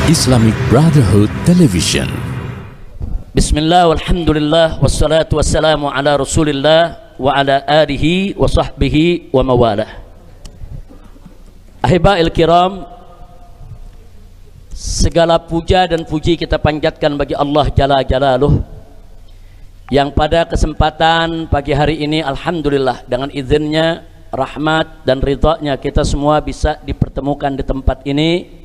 Islamic Brotherhood Television. Bismillah, walhamdulillah, wassalatu wassalamu ala rasulillah wa ala alihi wa sahbihi wa mawalah. Ahiba'il kiram, segala puja dan puji kita panjatkan bagi Allah Jalla Jalaluh, yang pada kesempatan pagi hari ini alhamdulillah dengan izinnya, rahmat dan ridhanya kita semua bisa dipertemukan di tempat ini.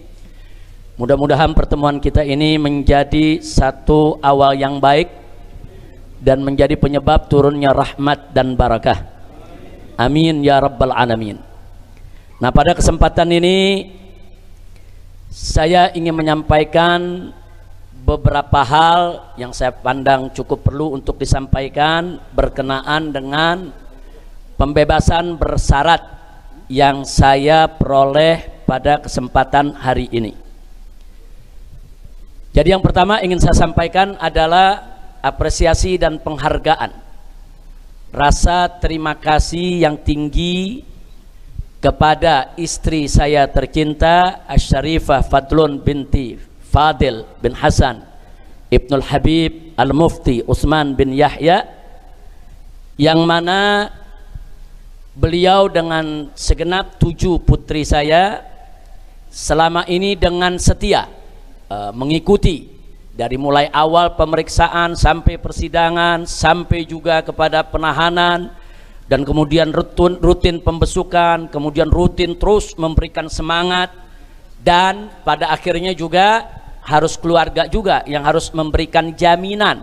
Mudah-mudahan pertemuan kita ini menjadi satu awal yang baik dan menjadi penyebab turunnya rahmat dan barakah. Amin ya rabbal alamin. Nah, pada kesempatan ini saya ingin menyampaikan beberapa hal yang saya pandang cukup perlu untuk disampaikan berkenaan dengan pembebasan bersyarat yang saya peroleh pada kesempatan hari ini. Jadi yang pertama ingin saya sampaikan adalah apresiasi dan penghargaan, rasa terima kasih yang tinggi kepada istri saya tercinta Asy-Syarifah Fadlun binti Fadil bin Hasan Ibnul Habib Al-Mufti Utsman bin Yahya, yang mana beliau dengan segenap 7 putri saya selama ini dengan setia mengikuti dari mulai awal pemeriksaan sampai persidangan, sampai juga kepada penahanan, dan kemudian rutin pembesukan, kemudian rutin terus memberikan semangat, dan pada akhirnya juga harus keluarga juga yang harus memberikan jaminan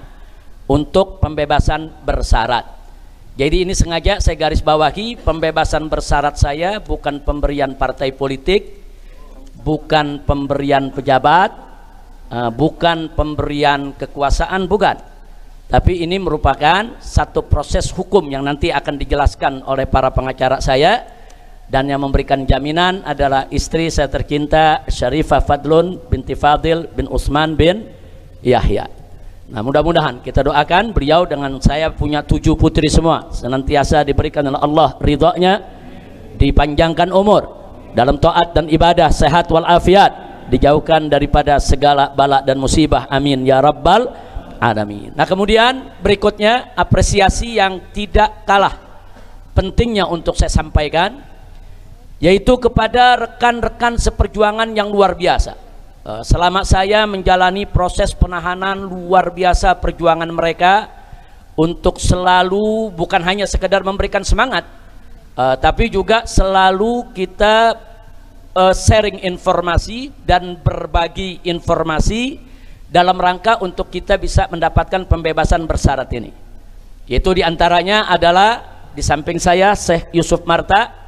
untuk pembebasan bersyarat. Jadi ini sengaja saya garis bawahi, pembebasan bersyarat saya bukan pemberian partai politik, bukan pemberian pejabat, bukan pemberian kekuasaan, bukan. Tapi ini merupakan satu proses hukum yang nanti akan dijelaskan oleh para pengacara saya, dan yang memberikan jaminan adalah istri saya tercinta Syarifah Fadlun binti Fadil bin Utsman bin Yahya. Nah, mudah-mudahan kita doakan beliau dengan saya punya 7 putri semua senantiasa diberikan oleh Allah ridhonya, dipanjangkan umur dalam taat dan ibadah, sehat walafiat, dijauhkan daripada segala bala dan musibah, amin ya rabbal alamin. Nah, kemudian berikutnya apresiasi yang tidak kalah pentingnya untuk saya sampaikan, yaitu kepada rekan-rekan seperjuangan yang luar biasa. Selama saya menjalani proses penahanan, luar biasa perjuangan mereka untuk selalu bukan hanya sekedar memberikan semangat, tapi juga selalu kita sharing informasi dan berbagi informasi dalam rangka untuk kita bisa mendapatkan pembebasan bersyarat ini. Yaitu diantaranya adalah di samping saya Syekh Yusuf Marta,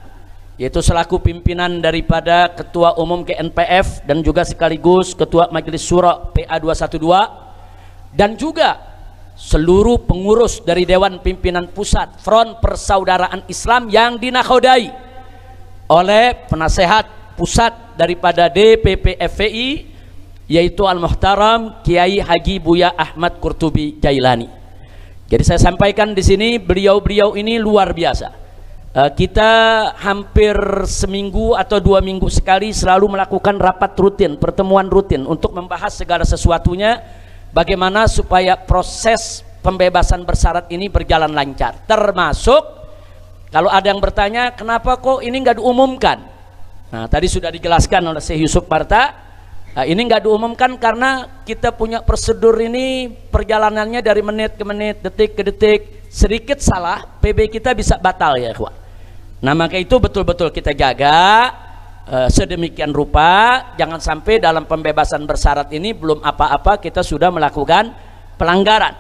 yaitu selaku pimpinan daripada Ketua Umum KNPF dan juga sekaligus Ketua Majelis Syuro PA 212, dan juga seluruh pengurus dari Dewan Pimpinan Pusat Front Persaudaraan Islam yang dinakodai oleh penasehat pusat daripada DPP FPI, yaitu Al-Muhtaram Kiai Haji Buya Ahmad Qurtubi Jailani. Jadi saya sampaikan di sini, beliau-beliau ini luar biasa. Kita hampir seminggu atau 2 minggu sekali selalu melakukan rapat rutin, pertemuan rutin untuk membahas segala sesuatunya, bagaimana supaya proses pembebasan bersyarat ini berjalan lancar. Termasuk kalau ada yang bertanya, kenapa kok ini nggak diumumkan? Nah, tadi sudah dijelaskan oleh Syekh Yusuf Marta, ini nggak diumumkan karena kita punya prosedur ini perjalanannya dari menit ke menit, detik ke detik. Sedikit salah, PB kita bisa batal ya, ikhwan. Nah, maka itu betul-betul kita jaga sedemikian rupa, jangan sampai dalam pembebasan bersyarat ini belum apa-apa kita sudah melakukan pelanggaran.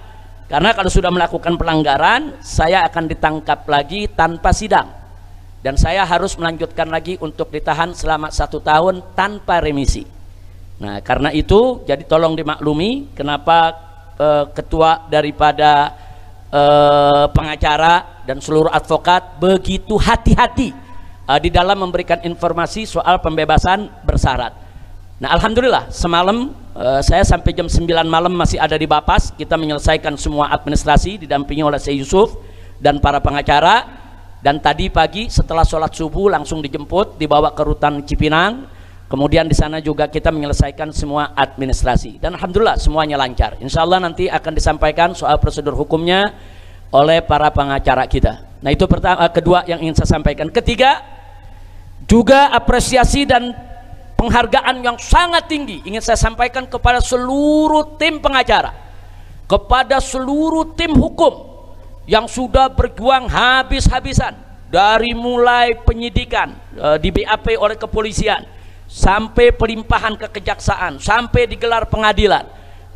Karena kalau sudah melakukan pelanggaran, saya akan ditangkap lagi tanpa sidang. Dan saya harus melanjutkan lagi untuk ditahan selama 1 tahun tanpa remisi. Nah, karena itu jadi tolong dimaklumi kenapa ketua daripada pengacara dan seluruh advokat begitu hati-hati di dalam memberikan informasi soal pembebasan bersyarat. Nah, alhamdulillah semalam saya sampai jam 9 malam masih ada di Bapas, kita menyelesaikan semua administrasi didampingi oleh Syekh Yusuf dan para pengacara. Dan tadi pagi setelah sholat subuh langsung dijemput, dibawa ke rutan Cipinang, Kemudian di sana juga kita menyelesaikan semua administrasi dan alhamdulillah semuanya lancar. Insya Allah nanti akan disampaikan soal prosedur hukumnya oleh para pengacara kita. Nah itu pertama, kedua yang ingin saya sampaikan. Ketiga, juga apresiasi dan penghargaan yang sangat tinggi ingin saya sampaikan kepada seluruh tim pengacara, kepada seluruh tim hukum yang sudah berjuang habis-habisan dari mulai penyidikan di BAP oleh kepolisian sampai pelimpahan ke kejaksaan sampai digelar pengadilan.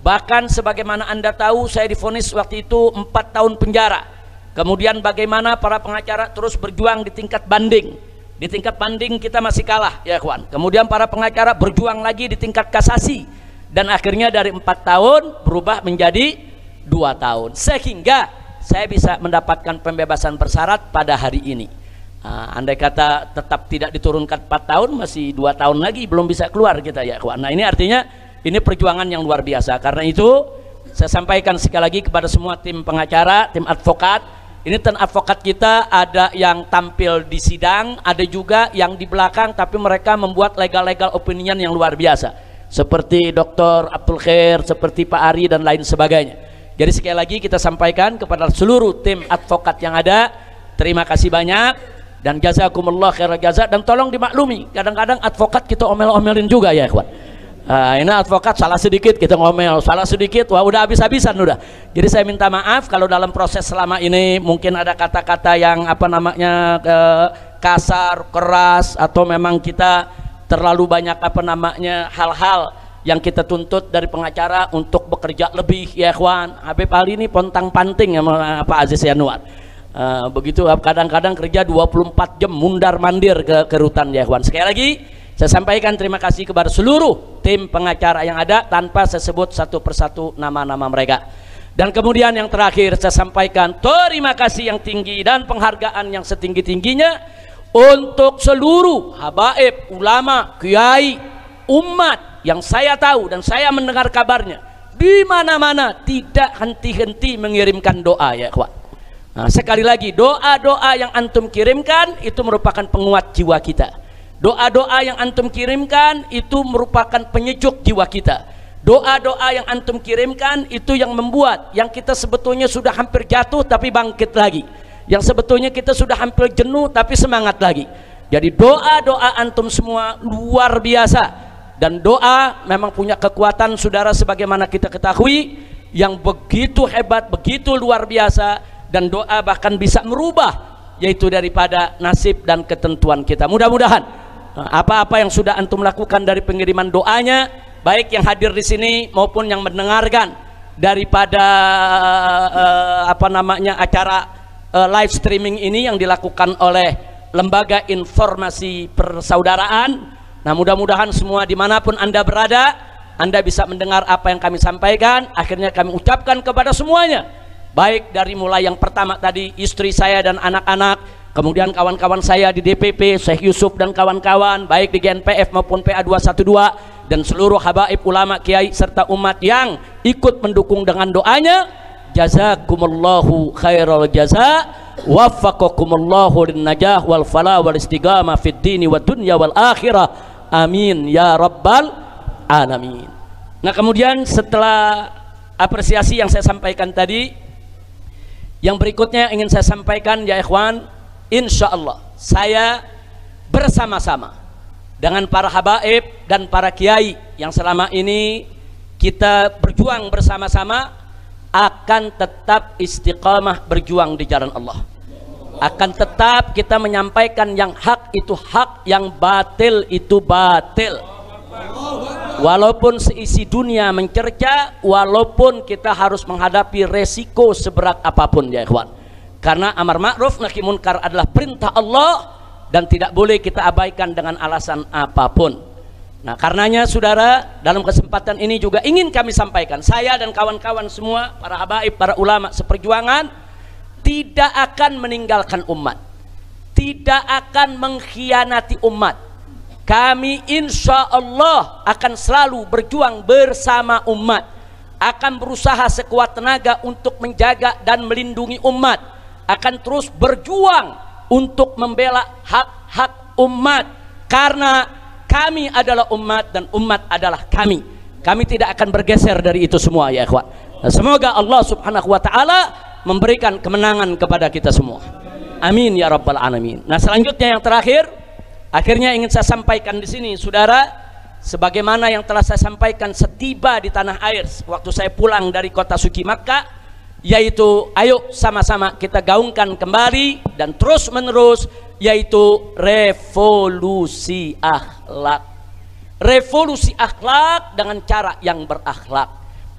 Bahkan sebagaimana Anda tahu saya divonis waktu itu 4 tahun penjara. Kemudian bagaimana para pengacara terus berjuang di tingkat banding. Di tingkat banding kita masih kalah ya kawan. Kemudian para pengacara berjuang lagi di tingkat kasasi dan akhirnya dari 4 tahun berubah menjadi 2 tahun sehingga saya bisa mendapatkan pembebasan bersyarat pada hari ini. Andai kata tetap tidak diturunkan 4 tahun, masih 2 tahun lagi belum bisa keluar kita ya kawan. Nah ini artinya ini perjuangan yang luar biasa. Karena itu saya sampaikan sekali lagi kepada semua tim pengacara, tim advokat. Ini tim advokat kita ada yang tampil di sidang, ada juga yang di belakang tapi mereka membuat legal opinion yang luar biasa. Seperti Dr. Abdul Khair, seperti Pak Ari dan lain sebagainya. Jadi sekali lagi kita sampaikan kepada seluruh tim advokat yang ada, terima kasih banyak. Dan jazakumullah khairal jaza, dan tolong dimaklumi kadang-kadang advokat kita omel-omelin juga ya ikhwan. Ini advokat salah sedikit kita ngomel, salah sedikit wah udah habis-habisan udah. Jadi saya minta maaf kalau dalam proses selama ini mungkin ada kata-kata yang apa namanya kasar, keras, atau memang kita terlalu banyak apa namanya hal-hal yang kita tuntut dari pengacara untuk bekerja lebih ya ikhwan. Habib Ali ini pontang panting sama Pak Aziz Yanuar. Begitu kadang-kadang kerja 24 jam mundar mandir ke rutan ya ikhwan. Sekali lagi saya sampaikan terima kasih kepada seluruh tim pengacara yang ada tanpa saya sebut satu persatu nama-nama mereka. Dan kemudian yang terakhir saya sampaikan terima kasih yang tinggi dan penghargaan yang setinggi-tingginya untuk seluruh habaib, ulama, kiai, umat yang saya tahu dan saya mendengar kabarnya di mana-mana tidak henti-henti mengirimkan doa ya ikhwan. Nah, sekali lagi doa-doa yang antum kirimkan itu merupakan penguat jiwa kita. Doa-doa yang antum kirimkan itu merupakan penyejuk jiwa kita. Doa-doa yang antum kirimkan itu yang membuat yang kita sebetulnya sudah hampir jatuh tapi bangkit lagi. Yang sebetulnya kita sudah hampir jenuh tapi semangat lagi. Jadi doa-doa antum semua luar biasa. Dan doa memang punya kekuatan saudara sebagaimana kita ketahui yang begitu hebat, begitu luar biasa. Dan doa bahkan bisa merubah yaitu daripada nasib dan ketentuan kita. Mudah-mudahan apa-apa yang sudah antum lakukan dari pengiriman doanya, baik yang hadir di sini maupun yang mendengarkan daripada apa namanya acara live streaming ini yang dilakukan oleh Lembaga Informasi Persaudaraan. Nah mudah-mudahan semua dimanapun Anda berada, Anda bisa mendengar apa yang kami sampaikan. Akhirnya kami ucapkan kepada semuanya, baik dari mulai yang pertama tadi istri saya dan anak-anak, kemudian kawan-kawan saya di DPP, Syekh Yusuf dan kawan-kawan, baik di GNPF maupun PA212, dan seluruh habaib, ulama, kiai serta umat yang ikut mendukung dengan doanya. Jazakumullahu khairal jaza, waffaqakumullahu lin najah wal falah wal istiqamah fid dini wad dunya wal akhirah, amin ya rabbal alamin. Nah kemudian setelah apresiasi yang saya sampaikan tadi, yang berikutnya ingin saya sampaikan ya ikhwan, insya Allah saya bersama-sama dengan para habaib dan para kiai yang selama ini kita berjuang bersama-sama akan tetap istiqamah berjuang di jalan Allah. Akan tetap kita menyampaikan yang hak itu hak, yang batil itu batil. Walaupun seisi dunia mencerca, walaupun kita harus menghadapi resiko seberat apapun ya ikhwan. Karena amar ma'ruf nahi munkar adalah perintah Allah dan tidak boleh kita abaikan dengan alasan apapun. Nah karenanya saudara, dalam kesempatan ini juga ingin kami sampaikan, saya dan kawan-kawan semua, para habaib, para ulama seperjuangan, tidak akan meninggalkan umat, tidak akan mengkhianati umat. Kami insya Allah akan selalu berjuang bersama umat, akan berusaha sekuat tenaga untuk menjaga dan melindungi umat, akan terus berjuang untuk membela hak-hak umat. Karena kami adalah umat dan umat adalah kami. Kami tidak akan bergeser dari itu semua ya ikhwan. Nah, semoga Allah subhanahu wa ta'ala memberikan kemenangan kepada kita semua. Amin ya rabbal alamin. Nah, selanjutnya yang terakhir, akhirnya ingin saya sampaikan di sini saudara, sebagaimana yang telah saya sampaikan setiba di tanah air waktu saya pulang dari kota suci Makkah, yaitu ayo sama-sama kita gaungkan kembali dan terus menerus, yaitu revolusi akhlak. Revolusi akhlak dengan cara yang berakhlak.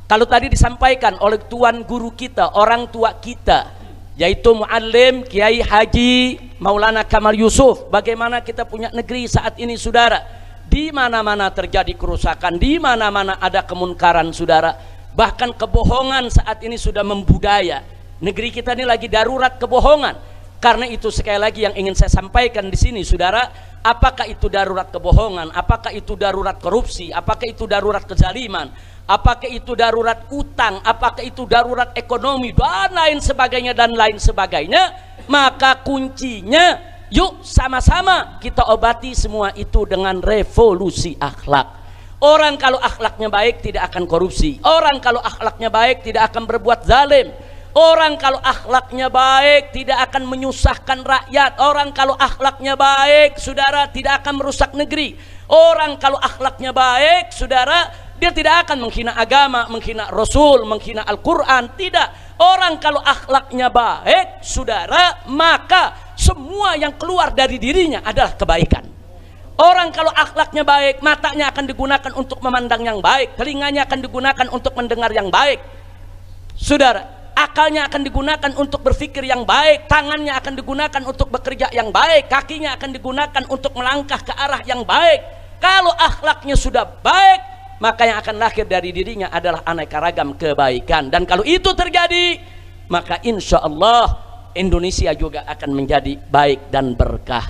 Kalau tadi disampaikan oleh tuan guru kita, orang tua kita, yaitu Muallim Kiai Haji Maulana Kamal Yusuf, bagaimana kita punya negeri saat ini saudara, di mana-mana terjadi kerusakan, di mana-mana ada kemunkaran saudara. Bahkan kebohongan saat ini sudah membudaya. Negeri kita ini lagi darurat kebohongan. Karena itu sekali lagi yang ingin saya sampaikan di sini saudara, apakah itu darurat kebohongan, apakah itu darurat korupsi, apakah itu darurat kezaliman, apakah itu darurat utang, apakah itu darurat ekonomi dan lain sebagainya, maka kuncinya yuk sama-sama kita obati semua itu dengan revolusi akhlak. Orang kalau akhlaknya baik tidak akan korupsi. Orang kalau akhlaknya baik tidak akan berbuat zalim. Orang kalau akhlaknya baik tidak akan menyusahkan rakyat. Orang kalau akhlaknya baik, saudara, tidak akan merusak negeri. Orang kalau akhlaknya baik, saudara, dia tidak akan menghina agama, menghina Rasul, menghina Al-Quran. Tidak. Orang kalau akhlaknya baik, saudara, maka semua yang keluar dari dirinya adalah kebaikan. Orang kalau akhlaknya baik, matanya akan digunakan untuk memandang yang baik, telinganya akan digunakan untuk mendengar yang baik. Saudara, akalnya akan digunakan untuk berpikir yang baik, tangannya akan digunakan untuk bekerja yang baik, kakinya akan digunakan untuk melangkah ke arah yang baik. Kalau akhlaknya sudah baik, maka yang akan lahir dari dirinya adalah aneka ragam kebaikan. Dan kalau itu terjadi, maka insya Allah Indonesia juga akan menjadi baik dan berkah.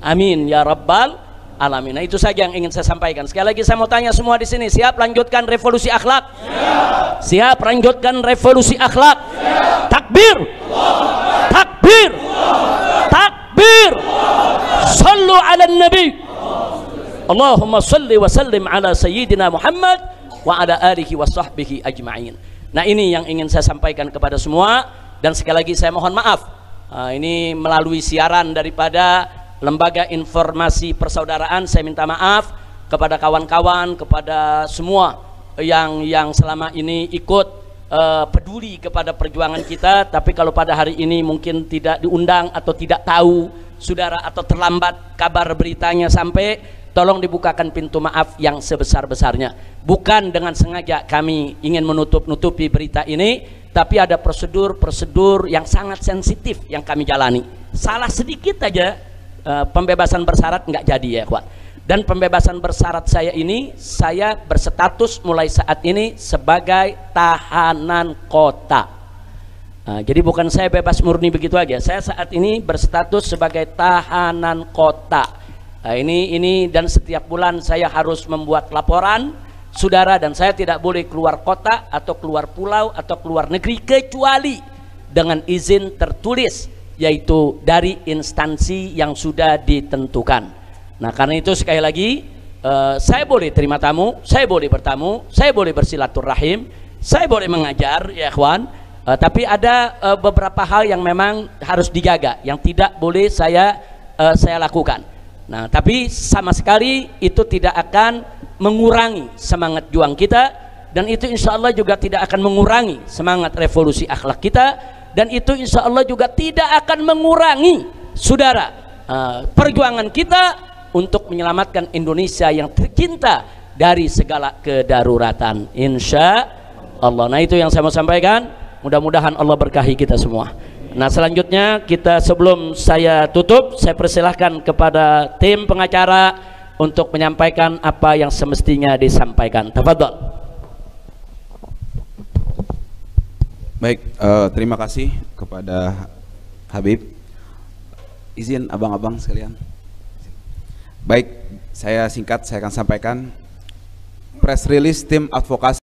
Amin ya rabbal alamin. Nah, itu saja yang ingin saya sampaikan. Sekali lagi saya mau tanya semua di sini, siap lanjutkan revolusi akhlak? Siap. Siap lanjutkan revolusi akhlak? Siap. Takbir. Allah. Takbir. Allah. Takbir. Sallu ala nabi. Allahumma salli wa sallim ala sayyidina Muhammad wa ala alihi wa sahbihi ajma'in. Nah, ini yang ingin saya sampaikan kepada semua, dan sekali lagi saya mohon maaf. Ini melalui siaran daripada Lembaga Informasi Persaudaraan, saya minta maaf kepada kawan-kawan, kepada semua yang selama ini ikut peduli kepada perjuangan kita, tapi kalau pada hari ini mungkin tidak diundang atau tidak tahu saudara, atau terlambat kabar beritanya sampai, tolong dibukakan pintu maaf yang sebesar-besarnya. Bukan dengan sengaja kami ingin menutup-nutupi berita ini, tapi ada prosedur-prosedur yang sangat sensitif yang kami jalani. Salah sedikit aja, pembebasan bersyarat nggak jadi ya kawan. Dan pembebasan bersyarat saya ini, saya berstatus mulai saat ini sebagai tahanan kota. Jadi bukan saya bebas murni begitu aja. Saya saat ini berstatus sebagai tahanan kota. Ini dan setiap bulan saya harus membuat laporan saudara, dan saya tidak boleh keluar kota atau keluar pulau atau keluar negeri kecuali dengan izin tertulis, yaitu dari instansi yang sudah ditentukan. Nah, karena itu sekali lagi saya boleh terima tamu, saya boleh bertamu, saya boleh bersilaturahim, saya boleh mengajar ya ikhwan, tapi ada beberapa hal yang memang harus dijaga, yang tidak boleh saya lakukan. Nah, tapi sama sekali itu tidak akan mengurangi semangat juang kita, dan itu insya Allah juga tidak akan mengurangi semangat revolusi akhlak kita, dan itu insya Allah juga tidak akan mengurangi saudara perjuangan kita untuk menyelamatkan Indonesia yang tercinta dari segala kedaruratan insya Allah. Nah, itu yang saya mau sampaikan, mudah-mudahan Allah berkahi kita semua. Nah, selanjutnya kita, sebelum saya tutup, saya persilahkan kepada tim pengacara untuk menyampaikan apa yang semestinya disampaikan. Tafadhol. Baik, terima kasih kepada Habib. Izin abang-abang sekalian. Baik, saya singkat, saya akan sampaikan press release tim advokasi